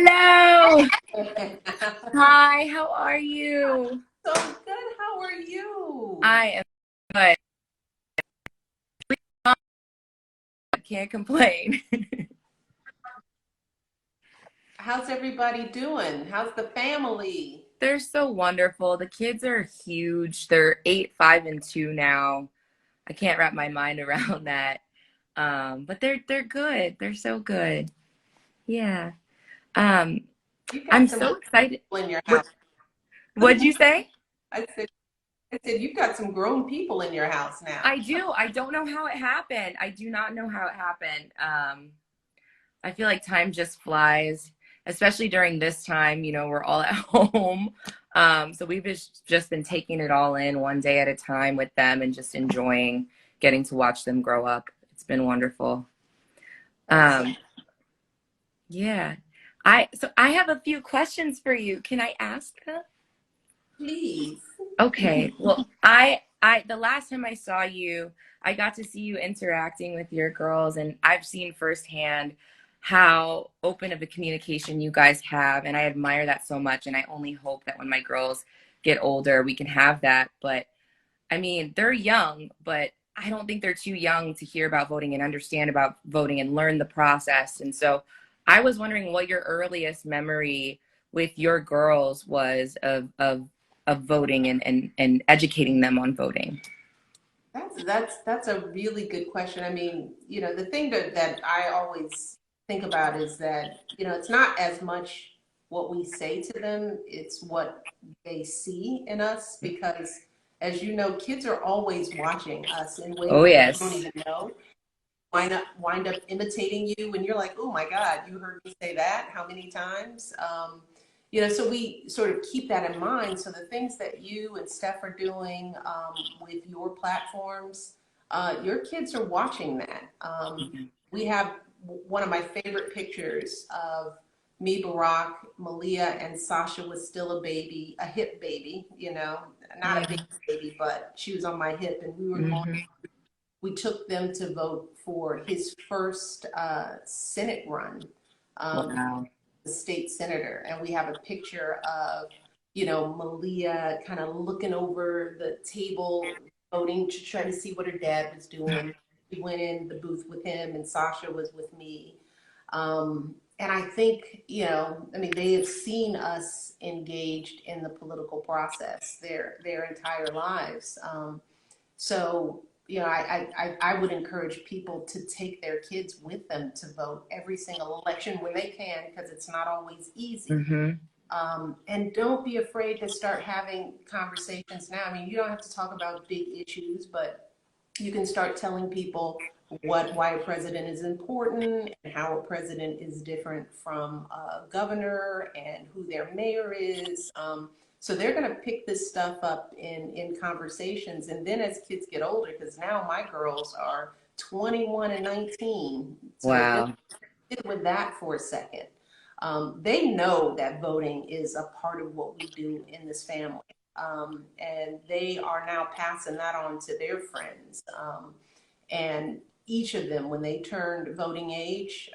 Hello. So Hi, how are you? good. How are you? I am good. I can't complain. How's everybody doing? How's the family? They're so wonderful. The kids are huge. They're 8, 5, and 2 now. I can't wrap my mind around that. But they're good. They're so good. Yeah. Um, You got I'm some so excited. people in your What house. what'd you say? I said, I said you've got some grown people in your house now. I do. I don't know how it happened. I do not know how it happened. I feel like time just flies, especially during this time. We're all at home. So we've just been taking it all in one day at a time with them and just enjoying getting to watch them grow up. It's been wonderful. That's so Um, yeah. I have a few questions for you. Can I ask them? please. Okay. Well, I the last time I saw you, I got to see you interacting with your girls, and I've seen firsthand how open of a communication you guys have, and I admire that so much, and I only hope that when my girls get older, we can have that. But I mean, they're young, but I don't think they're too young to hear about voting and understand about voting and learn the process. And so I was wondering what your earliest memory with your girls was of voting and educating them on voting. That's a really good question. I mean, the thing that I always think about is that, it's not as much what we say to them, it's what they see in us because as you know, kids are always watching us in ways Oh, that you don't yes. even know. Wind up imitating you and you're like, oh my God, you heard me say that how many times? So we sort of keep that in mind. So the things that you and Steph are doing with your platforms, your kids are watching that. We have one of my favorite pictures of me, Barack, Malia, and Sasha was still a baby, a hip baby, not Yeah. a big baby, but she was on my hip, and Hmm. we took them to vote for his first Senate run, um, Wow. the state senator. And we have a picture of, Malia kind of looking over the table, voting to try to see what her dad was doing. We went in the booth with him, and Sasha was with me. And I think, I mean, they have seen us engaged in the political process their entire lives. So, I would encourage people to take their kids with them to vote every single election when they can, because it's not always easy. Hmm. And don't be afraid to start having conversations now. I mean, you don't have to talk about big issues, but you can start telling people why a president is important and how a president is different from a governor and who their mayor is. So they're going to pick this stuff up in conversations. And then as kids get older, because now my girls are 21 and 19. So let's Wow. sit with that for a second. They know that voting is a part of what we do in this family. And they are now passing that on to their friends. And each of them, when they turned voting age,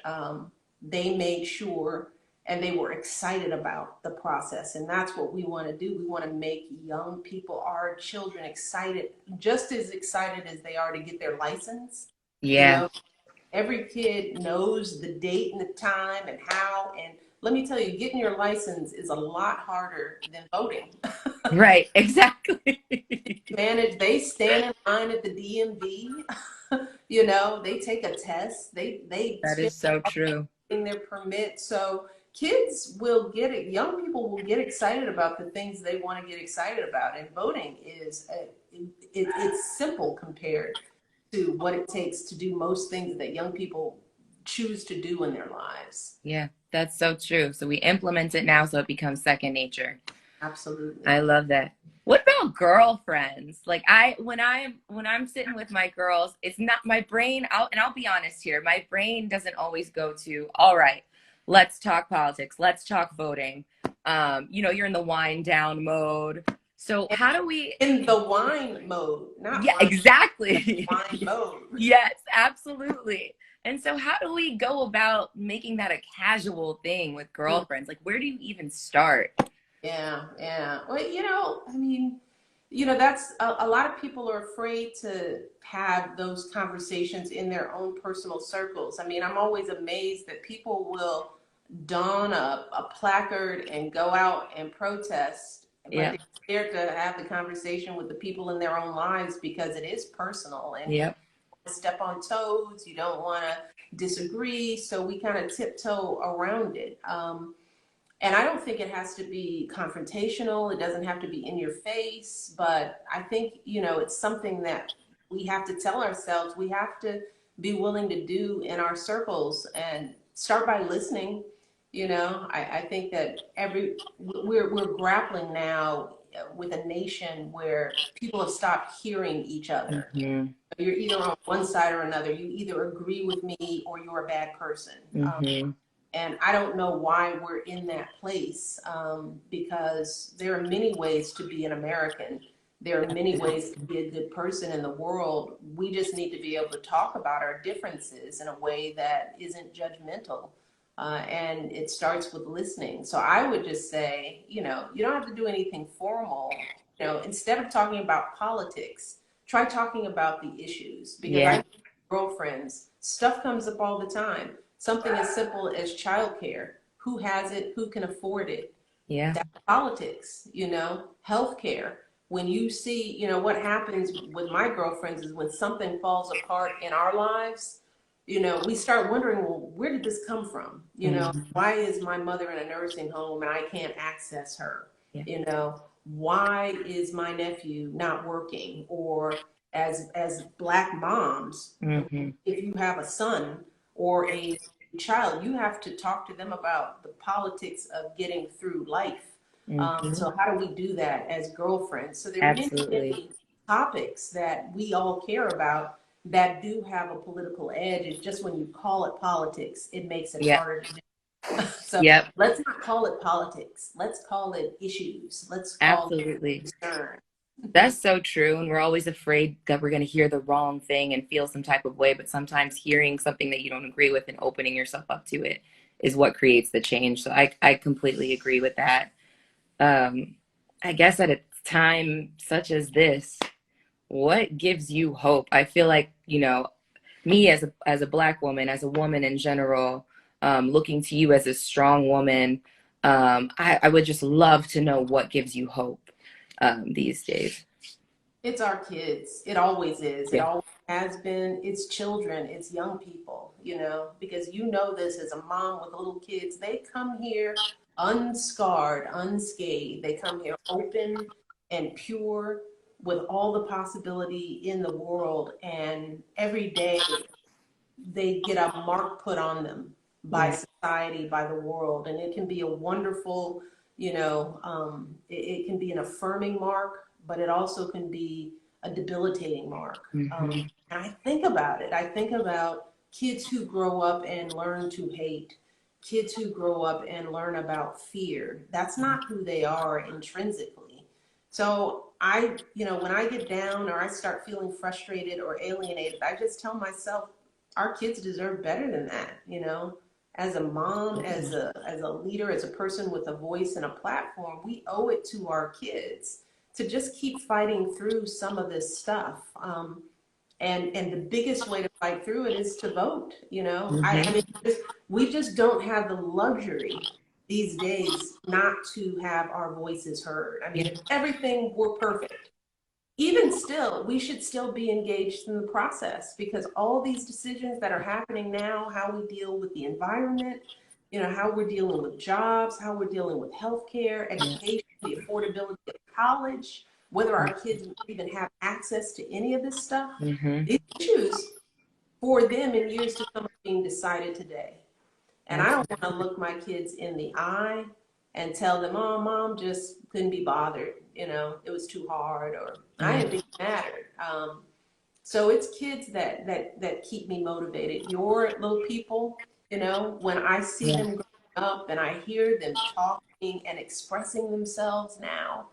they made sure and they were excited about the process. And that's what we want to do. We want to make young people, our children, excited, just as excited as they are to get their license. You Yeah. know, every kid knows the date and the time and how. And let me tell you, getting your license is a lot harder than voting. Right. Exactly. They stand in line at the DMV. They take a test. They That spend is so true. getting their permit. So kids will get it. Young people will get excited about the things they want to get excited about, and voting it's simple compared to what it takes to do most things that young people choose to do in their lives. Yeah, that's so true. So we implement it now so it becomes second nature. Absolutely. I love that. What about girlfriends? Like when I'm sitting with my girls, it's not my brain, I'll be honest here. My brain doesn't always go to, all right, let's talk politics, let's talk voting. You're in the wind down mode. So how do we In the wine mode, not Yeah, wine, exactly. wine mode. Yes, absolutely. And so how do we go about making that a casual thing with Mm. girlfriends? Like, where do you even start? Yeah, yeah. Well, I mean, that's a lot of people are afraid to have those conversations in their own personal circles. I mean, I'm always amazed that people will don a placard and go out and protest, but Yep. they're scared to have the conversation with the people in their own lives because it is personal and Yep. step on toes. You don't want to disagree, so we kind of tiptoe around it. And I don't think it has to be confrontational. It doesn't have to be in your face, but I think, it's something that we have to tell ourselves we have to be willing to do in our circles and start by listening. I think that we're grappling now with a nation where people have stopped hearing each other. Mm-hmm. You're either on one side or another. You either agree with me or you're a bad person. Mm-hmm. And I don't know why we're in that place, because there are many ways to be an American. There are many ways to be a good person in the world. We just need to be able to talk about our differences in a way that isn't judgmental. And it starts with listening. So I would just say, you don't have to do anything formal. Instead of talking about politics, try talking about the issues because I Yeah. have girlfriends, stuff comes up all the time. Something as simple as childcare. Who has it? Who can afford it? Yeah. That's politics, healthcare. When you see, what happens with my girlfriends is when something falls apart in our lives, we start wondering, well, where did this come from? Mm-hmm. Why is my mother in a nursing home and I can't access her? Yeah. Why is my nephew not working? Or as Black moms, Mm-hmm. if you have a son or a child, you have to talk to them about the politics of getting through life. Mm-hmm. So how do we do that as girlfriends? So there are many, Absolutely. many topics that we all care about that do have a political edge. It's just when you call it politics, it makes it Yep. harder to do. So Yep. let's not call it politics. Let's call it issues. Let's call Absolutely. it concern. That's so true. And we're always afraid that we're going to hear the wrong thing and feel some type of way. But sometimes hearing something that you don't agree with and opening yourself up to it is what creates the change. So I completely agree with that. Um, I guess at a time such as this, what gives you hope? I feel like, me as a Black woman, as a woman in general, looking to you as a strong woman, I would just love to know what gives you hope these days. It's our kids. It always is. It Yeah. always has been. It's children. It's young people, because this as a mom with little kids. They come here unscarred, unscathed. They come here open and pure with all the possibility in the world. And every day they get a mark put on them by Yeah. society, by the world. And it can be a wonderful, it can be an affirming mark, but it also can be a debilitating mark. Hmm. And I think about it. I think about kids who grow up and learn to hate, kids who grow up and learn about fear. That's not who they are intrinsically. So when I get down or I start feeling frustrated or alienated, I just tell myself, our kids deserve better than that, As a mom, as a leader, as a person with a voice and a platform, we owe it to our kids to just keep fighting through some of this stuff. And the biggest way to fight through it is to vote. I Hmm. mean, we just don't have the luxury these days not to have our voices heard. I mean, Yeah. if everything were perfect, even still, we should still be engaged in the process because all these decisions that are happening now, how we deal with the environment, how we're dealing with jobs, how we're dealing with healthcare, education, the affordability of college, whether our kids even have access to any of this stuff, Hmm. these issues for them in years to come are being decided today. And I don't want to look my kids in the eye and tell them, oh, mom just couldn't be bothered. It was too hard, or I Yeah. didn't think it mattered. So it's kids that keep me motivated. Your little people, when I see Yeah. them growing up and I hear them talking and expressing themselves now,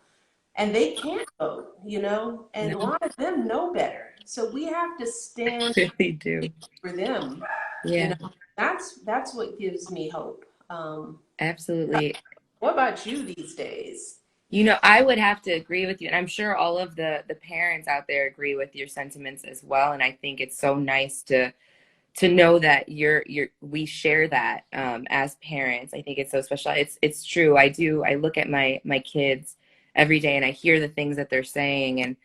and they can't vote, and a No, lot of them know better. So we have to stand really do. for them You Yeah, know, that's what gives me hope. absolutely. What about you these days? You know, I would have to agree with you, and I'm sure all of the parents out there agree with your sentiments as well. And I think it's so nice to know that you're we share that as parents. I think it's so special. It's true. I look at my kids every day and I hear the things that they're saying, and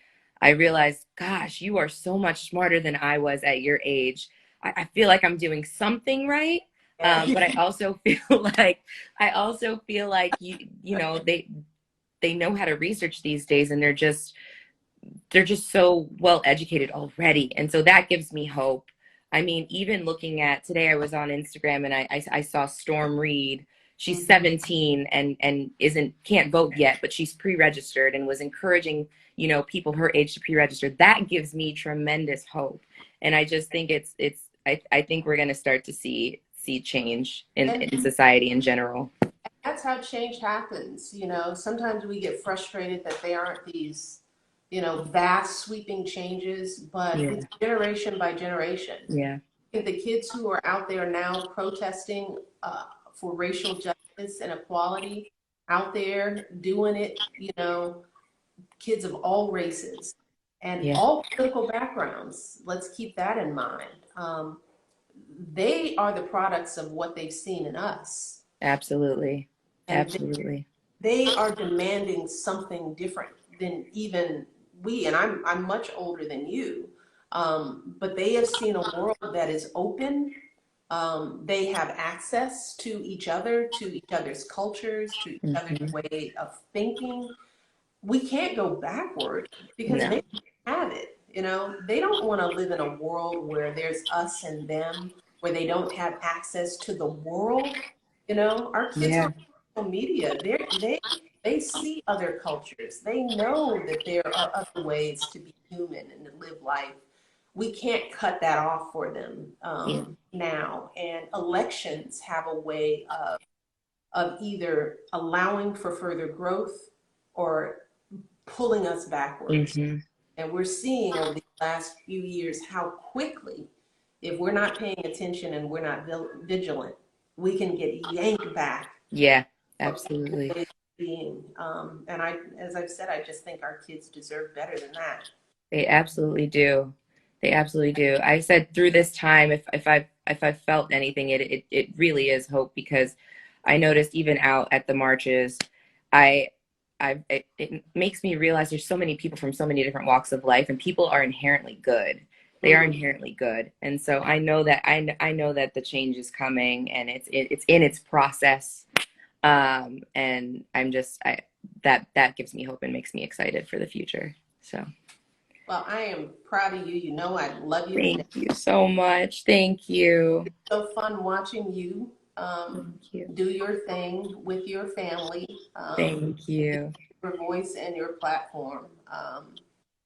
I realize, gosh, you are so much smarter than I was at your age. I feel like I'm doing something right. But I also feel like you know, they know how to research these days, and they're just so well educated already. And so that gives me hope. I mean, even looking at today, I was on Instagram and I saw Storm Reed. She's 17 and isn't can't vote yet, but she's pre-registered and was encouraging, you know, people her age to pre-register. That gives me tremendous hope. And I just think I think we're going to start to see change in society in general. That's how change happens. You know, sometimes we get frustrated that they aren't these, you know, vast sweeping changes, but Yeah. it's generation by generation. Yeah. I think the kids who are out there now protesting for racial justice and equality out there doing it, you know, kids of all races and Yeah. all political backgrounds. Let's keep that in mind. They are the products of what they've seen in us. Absolutely. And Absolutely. they are demanding something different than even we, and I'm much older than you, but they have seen a world that is open. They have access to each other, to each other's cultures, to each other's Hmm. way of thinking. We can't go backward because No. they have it. You know, they don't want to live in a world where there's us and them, where they don't have access to the world. You know, our kids Yeah. on social media, they see other cultures. They know that there are other ways to be human and to live life. We can't cut that off for them Yeah. now. And elections have a way of either allowing for further growth or pulling us backwards. Hmm. And we're seeing over the last few years how quickly, if we're not paying attention and we're not vigilant, we can get yanked back Yeah. from Absolutely. ways of being. And as I've said, I just think our kids deserve better than that. They absolutely do. They absolutely do. I said through this time, if I felt anything, it really is hope, because I noticed even out at the marches, I it makes me realize there's so many people from so many different walks of life, and people are inherently good. They are Mm. inherently good, and so I know that the change is coming, and it's in its process. And I'm just I that gives me hope and makes me excited for the future. So. Well, I am proud of you. You know, I love you to death. Thank you so much. Thank you. So fun watching you Thank you. do your thing with your family, Thank you. your voice and your platform.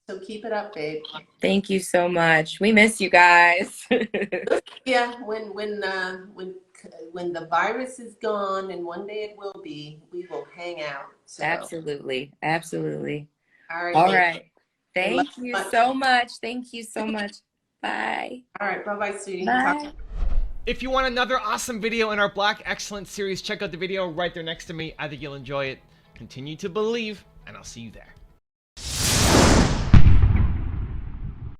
So keep it up, babe. Thank you so much. We miss you guys. Yeah, when the virus is gone, and one day it will be, we will hang out. So, Absolutely. Absolutely. all right, All babe. right. I love Thank you you much. so much. Thank you so much. Bye. All right, bye bye, sweetie. Talk. Bye. If you want another awesome video in our Black Excellence series, check out the video right there next to me. I think you'll enjoy it. Continue to believe, and I'll see you there.